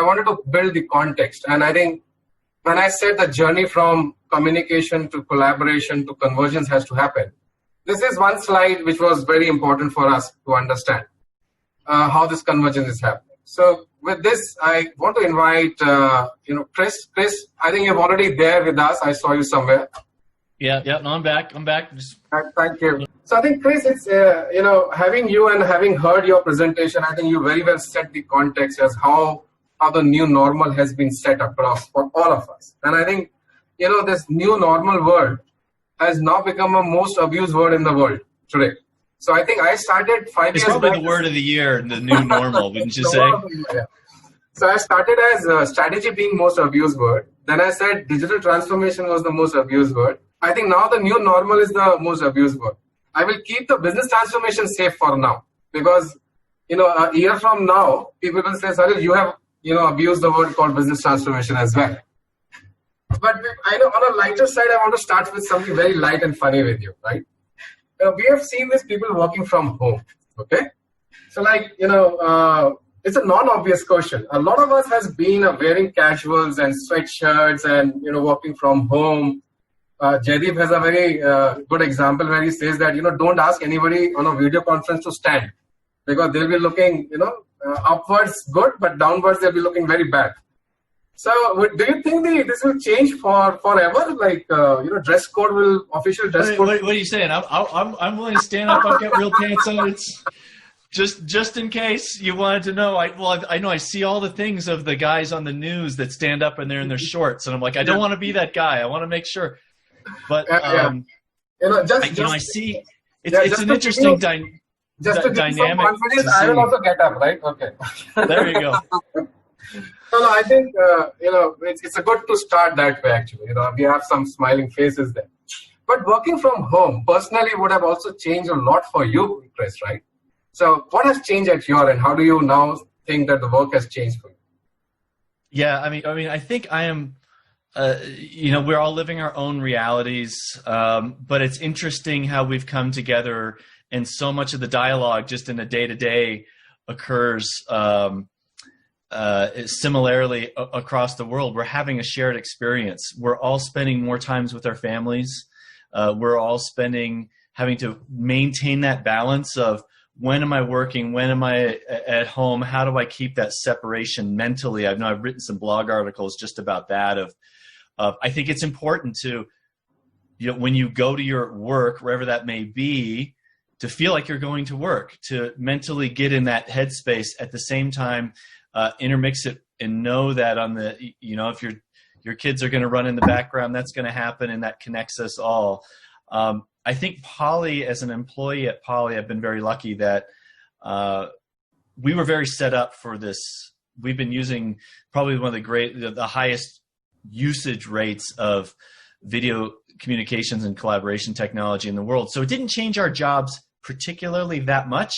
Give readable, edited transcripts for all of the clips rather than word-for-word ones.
I wanted to build the context. And I think when I said the journey from communication to collaboration to convergence has to happen, this is one slide which was very important for us to understand how this convergence is happening. So with this, I want to invite, Chris. Chris, I think you're already there with us. I saw you somewhere. Yeah. No, I'm back. Thank you. So I think, Chris, it's, having you and having heard your presentation, I think you very well set the context as how the new normal has been set across for all of us. And I think, this new normal word has now become a most abused word in the world today. So I think I started 5 years back. It's probably the word of the year, the new normal, wouldn't you say? Yeah. So I started as strategy being most abused word. Then I said digital transformation was the most abused word. I think now the new normal is the most abused word. I will keep the business transformation safe for now because, a year from now, people will say, Salil, you have, abused the word called business transformation as well. But I know on a lighter side, I want to start with something very light and funny with you, right? We have seen these people working from home, okay? So it's a non-obvious question. A lot of us has been wearing casuals and sweatshirts and, working from home. Jaideep has a very good example where he says that, don't ask anybody on a video conference to stand because they'll be looking, upwards good, but downwards they'll be looking very bad. So do you think this will change forever? Like, dress code official dress code? What are you saying? I'm willing to stand up. I've got real pants on. It's just in case you wanted to know. I know I see all the things of the guys on the news that stand up and they're in their shorts. And I'm like, I don't want to be that guy. I want to make sure. But, I see it's an interesting dynamic. Just to give some confidence, I will also get up, right? Okay. There you go. No, I think, it's a good to start that way, actually. We have some smiling faces there. But working from home, personally, would have also changed a lot for you, Chris, right? So what has changed at your end? How do you now think that the work has changed for you? Yeah, I mean, I think I am, we're all living our own realities, but it's interesting how we've come together and so much of the dialogue just in a day-to-day occurs similarly across the world. We're having a shared experience. We're all spending more times with our families. We're all having to maintain that balance of when am I working, when am I at home, how do I keep that separation mentally? I know I've written some blog articles just about that. I think it's important to, when you go to your work, wherever that may be, to feel like you're going to work, to mentally get in that headspace at the same time, intermix it and know that if your kids are going to run in the background, that's going to happen and that connects us all. I think Poly, as an employee at Poly, I've been very lucky that we were very set up for this. We've been using probably one of the highest usage rates of video communications and collaboration technology in the world. So it didn't change our jobs particularly that much.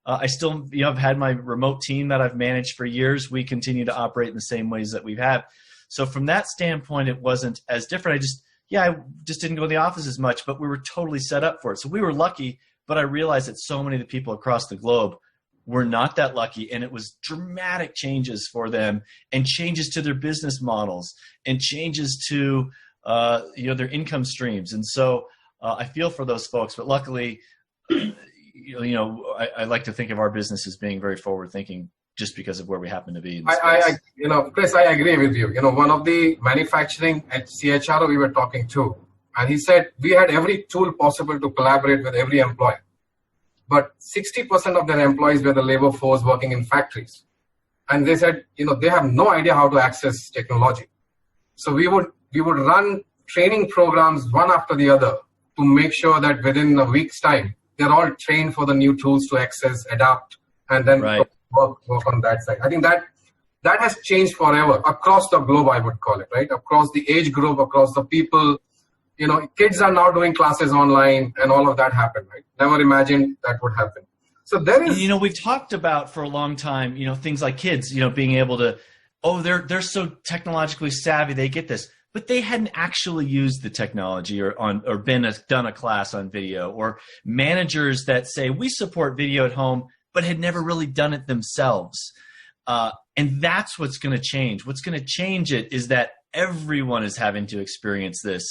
I still, I've had my remote team that I've managed for years. We continue to operate in the same ways that we've had. So from that standpoint, it wasn't as different. I just didn't go to the office as much, but we were totally set up for it. So we were lucky, but I realized that so many of the people across the globe were not that lucky, and it was dramatic changes for them and changes to their business models and changes to their income streams. And so I feel for those folks, but luckily, I like to think of our business as being very forward-thinking just because of where we happen to be in space. Chris, I agree with you. One of the manufacturing at CHRO we were talking to, and he said we had every tool possible to collaborate with every employee. But 60% of their employees were the labor force working in factories. And they said, they have no idea how to access technology. So we would run training programs one after the other to make sure that within a week's time, they're all trained for the new tools to access, adapt, and then work on that side. I think that has changed forever across the globe, I would call it, right? Across the age group, across the people. Kids are now doing classes online and all of that happened, right? Never imagined that would happen. So there is... we've talked about for a long time, things like kids, being able to, they're so technologically savvy, they get this. But they hadn't actually used the technology or done a class on video, or managers that say we support video at home, but had never really done it themselves. And that's what's going to change. What's going to change it is that everyone is having to experience this,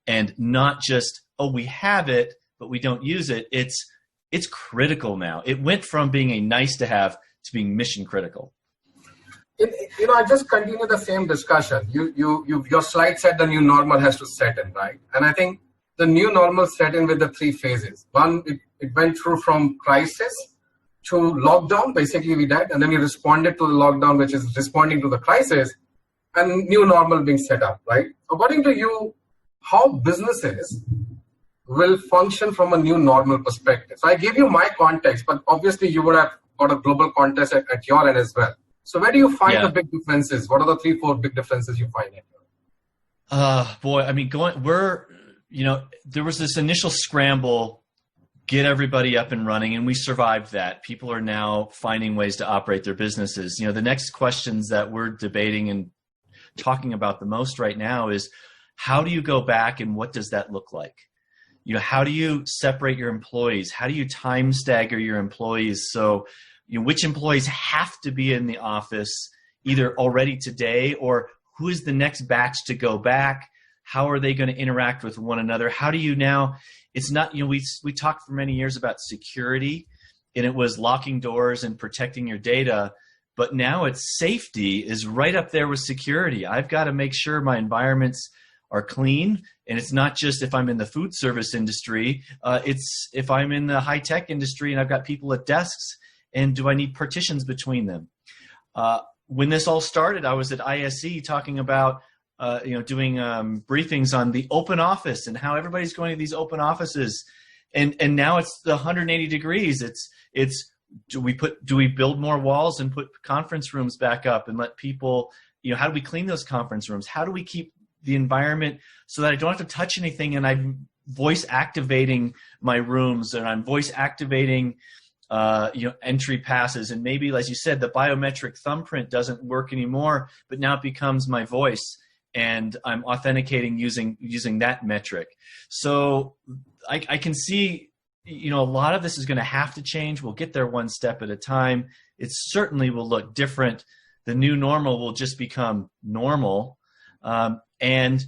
and not just, oh, we have it, but we don't use it. It's critical now. It went from being a nice to have to being mission critical. I just continue the same discussion. Your slide said the new normal has to set in, right? And I think the new normal set in with the three phases. One, it went through from crisis to lockdown. Basically, we did, and then we responded to the lockdown, which is responding to the crisis, and new normal being set up, right? According to you, how businesses will function from a new normal perspective? So I give you my context, but obviously you would have got a global context at your end as well. So where do you find the big differences? What are the 3-4 big differences you find in here? Boy, I mean, there was this initial scramble, get everybody up and running, and we survived that. People are now finding ways to operate their businesses. The next questions that we're debating and talking about the most right now is, how do you go back and what does that look like? How do you separate your employees? How do you time stagger your employees? So, which employees have to be in the office either already today, or who is the next batch to go back? How are they going to interact with one another? How do you now, it's not, we talked for many years about security, and it was locking doors and protecting your data, but now it's safety is right up there with security. I've got to make sure my environments are clean. And it's not just if I'm in the food service industry, it's if I'm in the high tech industry and I've got people at desks, and do I need partitions between them? When this all started, I was at ISE talking about, doing briefings on the open office and how everybody's going to these open offices. And now it's the 180 degrees. Do we build more walls and put conference rooms back up and let people, how do we clean those conference rooms? How do we keep the environment so that I don't have to touch anything, and I'm voice activating my rooms, and I'm voice activating entry passes, and maybe, as you said, the biometric thumbprint doesn't work anymore, but now it becomes my voice, and I'm authenticating using that metric. So I can see, a lot of this is going to have to change. We'll get there one step at a time. It certainly will look different. The new normal will just become normal. And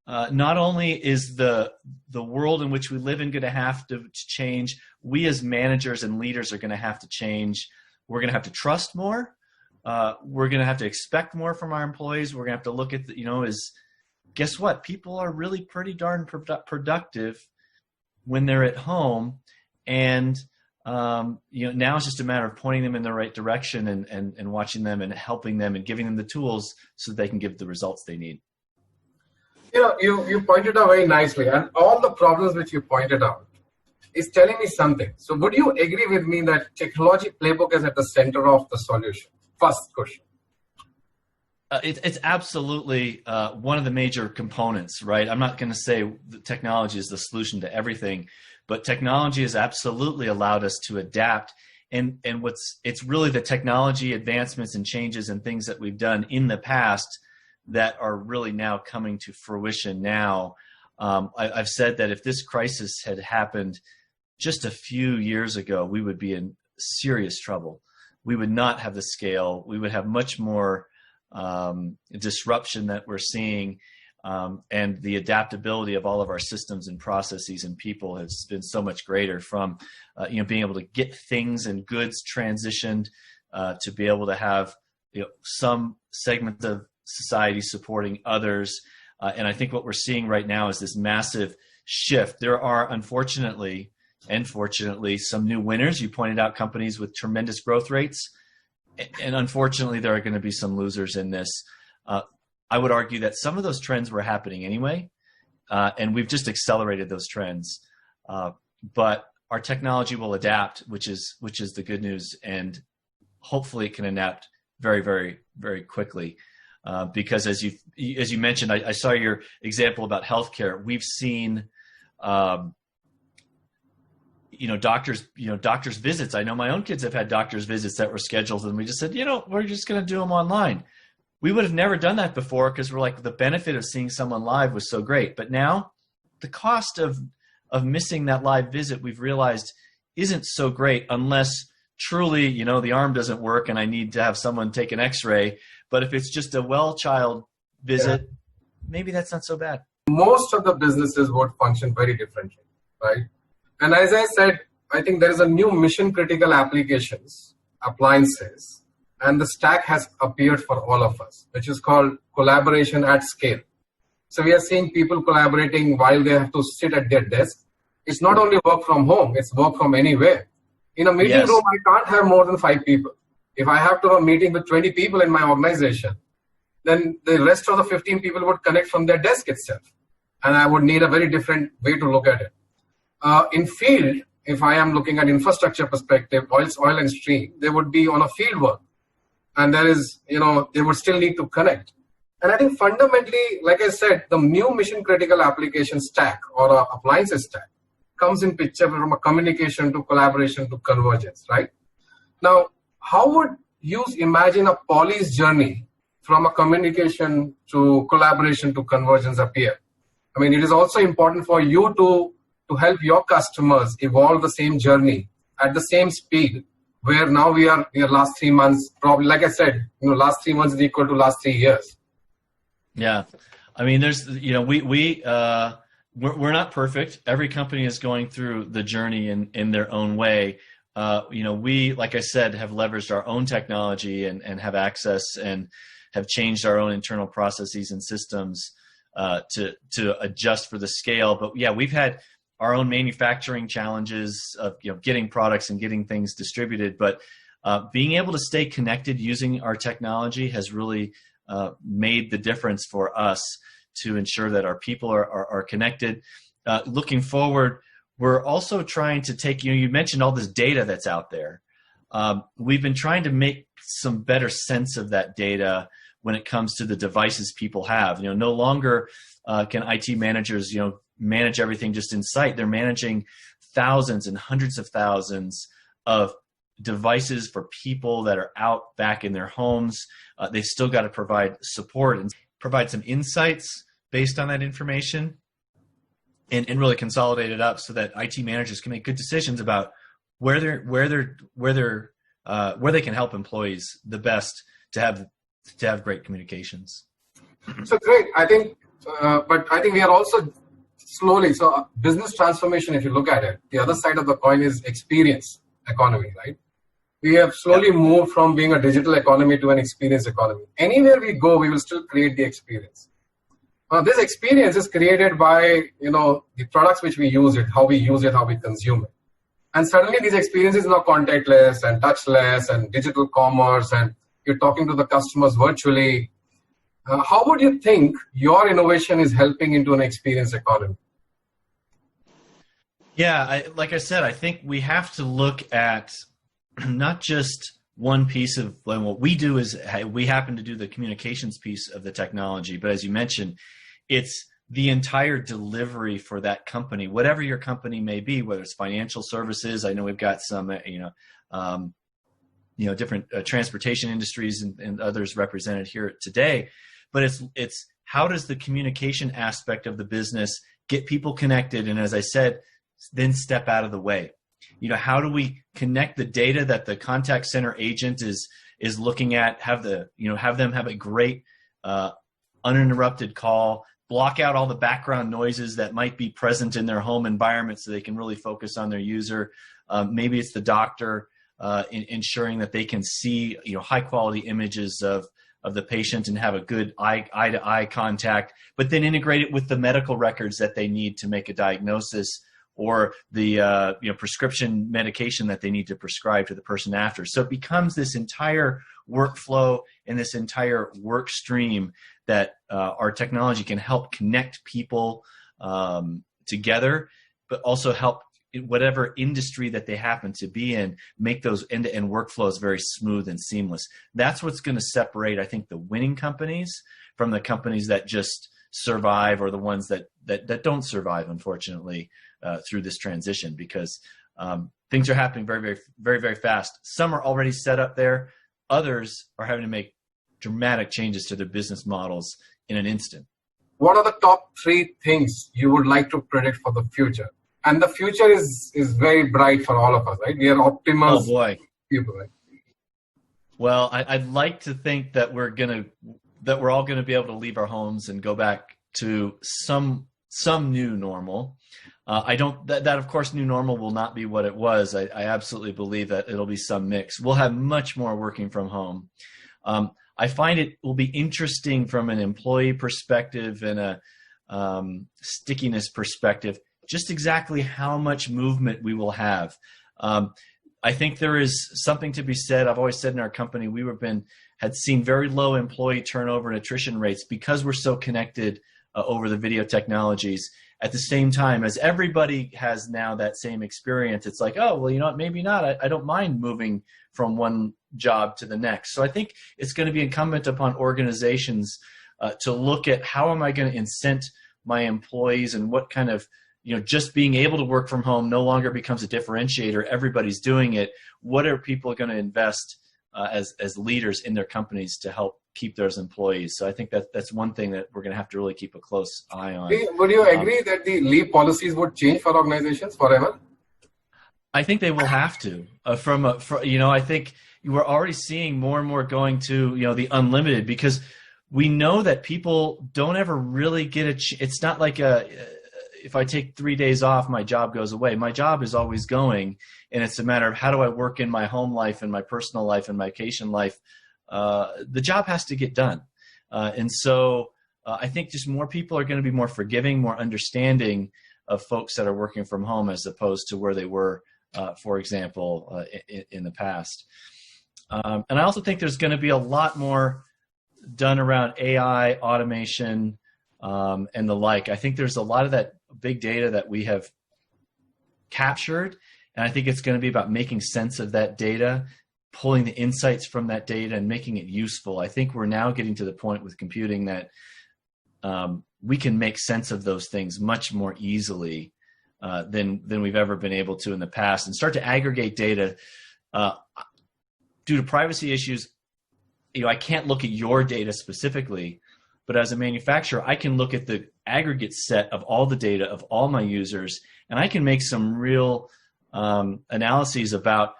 not only is the world in which we live in going to have to change, we as managers and leaders are going to have to change. We're going to have to trust more. We're going to have to expect more from our employees. We're going to have to look at, guess what? People are really pretty darn productive when they're at home. And, now it's just a matter of pointing them in the right direction and watching them and helping them and giving them the tools so they can give the results they need. You pointed out very nicely, and all the problems which you pointed out is telling me something. So would you agree with me that technology playbook is at the center of the solution? First question. It's absolutely one of the major components, right? I'm not going to say that technology is the solution to everything, but technology has absolutely allowed us to adapt. And it's really the technology advancements and changes and things that we've done in the past that are really now coming to fruition now. I've said that if this crisis had happened just a few years ago, we would be in serious trouble. We would not have the scale. We would have much more disruption that we're seeing, and the adaptability of all of our systems and processes and people has been so much greater, from being able to get things and goods transitioned to be able to have some segment of society supporting others. And I think what we're seeing right now is this massive shift. There are, unfortunately and fortunately, some new winners. You pointed out companies with tremendous growth rates. And unfortunately, there are going to be some losers in this. I would argue that some of those trends were happening anyway, and we've just accelerated those trends. But our technology will adapt, which is the good news, and hopefully it can adapt very, very, very quickly. Because as you mentioned, I saw your example about healthcare. We've seen, doctors visits. I know my own kids have had doctor's visits that were scheduled, and we just said, we're just going to do them online. We would have never done that before because we're like, the benefit of seeing someone live was so great. But now the cost of missing that live visit, we've realized, isn't so great unless truly, the arm doesn't work and I need to have someone take an x-ray. But if it's just a well child visit, maybe that's not so bad. Most of the businesses would function very differently, right? And as I said, I think there is a new mission critical appliances, and the stack has appeared for all of us, which is called collaboration at scale. So we are seeing people collaborating while they have to sit at their desk. It's not only work from home, it's work from anywhere. In a meeting room, I can't have more than 5 people. If I have to have a meeting with 20 people in my organization, then the rest of the 15 people would connect from their desk itself. And I would need a very different way to look at it. In field, if I am looking at infrastructure perspective, oil and stream, they would be on a field work. And there is, they would still need to connect. And I think fundamentally, like I said, the new mission critical application stack or appliances stack comes in picture from a communication to collaboration to convergence, right? Now, how would you imagine a Poly's journey from a communication to collaboration to convergence appear? I mean, it is also important for you to help your customers evolve the same journey at the same speed, where now we are in the last 3 months, probably, like I said, last 3 months is equal to last 3 years. Yeah. I mean, there's, we're not perfect. Every company is going through the journey in their own way. We, like I said, have leveraged our own technology and have access and have changed our own internal processes and systems to adjust for the scale. But yeah, we've had our own manufacturing challenges of getting products and getting things distributed. But being able to stay connected using our technology has really made the difference for us to ensure that our people are connected. Looking forward, we're also trying to take, you mentioned all this data that's out there. We've been trying to make some better sense of that data when it comes to the devices people have. No longer can IT managers, manage everything just in sight. They're managing thousands and hundreds of thousands of devices for people that are out back in their homes. They've still got to provide support and provide some insights based on that information and really consolidate it up so that IT managers can make good decisions about where they can help employees the best to have great communications. So great. I think, but I think we are also slowly, so business transformation, if you look at it, the other side of the coin is experience economy, right? We have slowly moved from being a digital economy to an experience economy. Anywhere we go, we will still create the experience. This experience is created by, the products which we use it, how we use it, how we consume it. And suddenly these experiences are now contactless and touchless and digital commerce, and you're talking to the customers virtually. How would you think your innovation is helping into an experience economy? Yeah, like I said, I think we have to look at not just one piece of what we do is we happen to do the communications piece of the technology, but as you mentioned, it's the entire delivery for that company, whatever your company may be, whether it's financial services. I know we've got some, different transportation industries and others represented here today, but it's how does the communication aspect of the business get people connected? And as I said, then step out of the way. How do we connect the data that the contact center agent is looking at, have them have a great uninterrupted call, block out all the background noises that might be present in their home environment so they can really focus on their user. Maybe it's the doctor ensuring that they can see high quality images of the patient and have a good eye-to-eye contact, but then integrate it with the medical records that they need to make a diagnosis or the prescription medication that they need to prescribe to the person after. So it becomes this entire workflow and this entire work stream that our technology can help connect people together, but also help in whatever industry that they happen to be in, make those end-to-end workflows very smooth and seamless. That's what's going to separate, I think, the winning companies from the companies that just survive or the ones that don't survive, unfortunately, through this transition, because things are happening very, very, very, very fast. Some are already set up there. Others are having to make dramatic changes to their business models in an instant. What are the top 3 things you would like to predict for the future? And the future is very bright for all of us, right? We are optimists. Oh boy. people, right? Well, I'd like to think that we're all gonna be able to leave our homes and go back to some new normal. I don't that of course new normal will not be what it was. I absolutely believe that it'll be some mix. We'll have much more working from home. I find it will be interesting from an employee perspective and a stickiness perspective, just exactly how much movement we will have. I think there is something to be said. I've always said in our company, had seen very low employee turnover and attrition rates because we're so connected over the video technologies. At the same time, as everybody has now that same experience, it's like, oh, well, you know what, maybe not. I don't mind moving from one job to the next. So I think it's going to be incumbent upon organizations to look at how am I going to incent my employees, and what kind of, just being able to work from home no longer becomes a differentiator. Everybody's doing it. What are people going to invest as leaders in their companies to help keep those employees? So I think that's one thing that we're going to have to really keep a close eye on. Would you agree that the leave policies would change for organizations forever? I think they will have to. I think we're already seeing more and more going to the unlimited, because we know that people don't ever really get it's not like if I take 3 days off, my job goes away. My job is always going, and it's a matter of how do I work in my home life and my personal life and my vacation life. The job has to get done. And so I think just more people are going to be more forgiving, more understanding of folks that are working from home as opposed to where they were, for example, in the past. And I also think there's going to be a lot more done around AI, automation, and the like. I think there's a lot of that big data that we have captured, and I think it's going to be about making sense of that data, pulling the insights from that data and making it useful. I think we're now getting to the point with computing that we can make sense of those things much more easily than we've ever been able to in the past, and start to aggregate data. Due to privacy issues, I can't look at your data specifically, but as a manufacturer, I can look at the aggregate set of all the data of all my users, and I can make some real analyses about,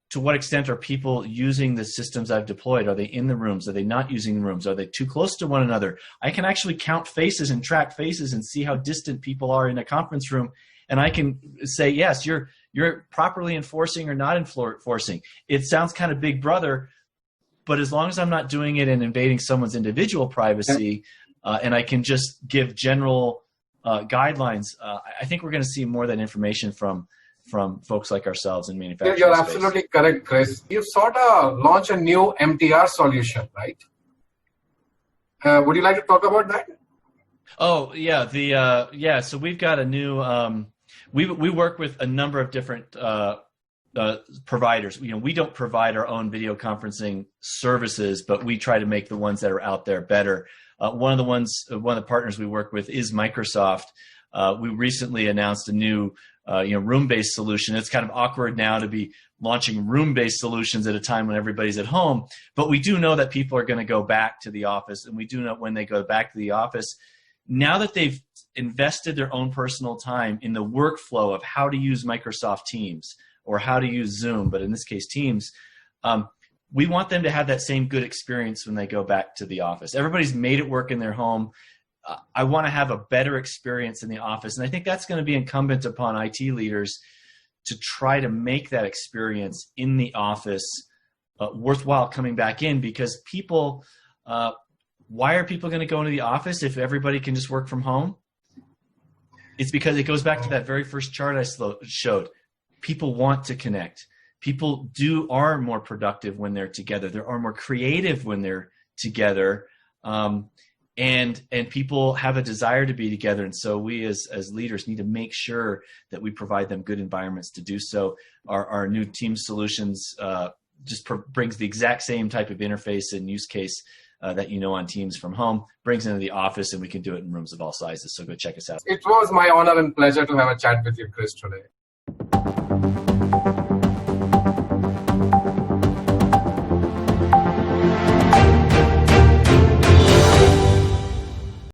to what extent are people using the systems I've deployed? Are they in the rooms? Are they not using the rooms? Are they too close to one another? I can actually count faces and track faces and see how distant people are in a conference room, and I can say, yes, you're properly enforcing or not enforcing. It sounds kind of Big Brother, but as long as I'm not doing it and invading someone's individual privacy, and I can just give general guidelines, I think we're going to see more of that information from folks like ourselves in manufacturing. You're absolutely correct, Chris. You've sort of launched a new MTR solution, right? Would you like to talk about that? Oh, yeah. So we've got a new. We work with a number of different providers. We don't provide our own video conferencing services, but we try to make the ones that are out there better. One of the partners we work with is Microsoft. We recently announced a new room-based solution. It's kind of awkward now to be launching room-based solutions at a time when everybody's at home, but we do know that people are going to go back to the office, and we do know when they go back to the office, now that they've invested their own personal time in the workflow of how to use Microsoft Teams or how to use Zoom, but in this case Teams, we want them to have that same good experience when they go back to the office. Everybody's made it work in their home. I want to have a better experience in the office, and I think that's going to be incumbent upon IT leaders to try to make that experience in the office worthwhile coming back in, because people, why are people going to go into the office if everybody can just work from home? It's because it goes back to that very first chart I showed. People want to connect. People are more productive when they're together. They are more creative when they're together. And people have a desire to be together. And so we as leaders need to make sure that we provide them good environments to do so. Our new team solutions just brings the exact same type of interface and use case that on Teams from home, brings into the office, and we can do it in rooms of all sizes. So go check us out. It was my honor and pleasure to have a chat with you, Chris, today.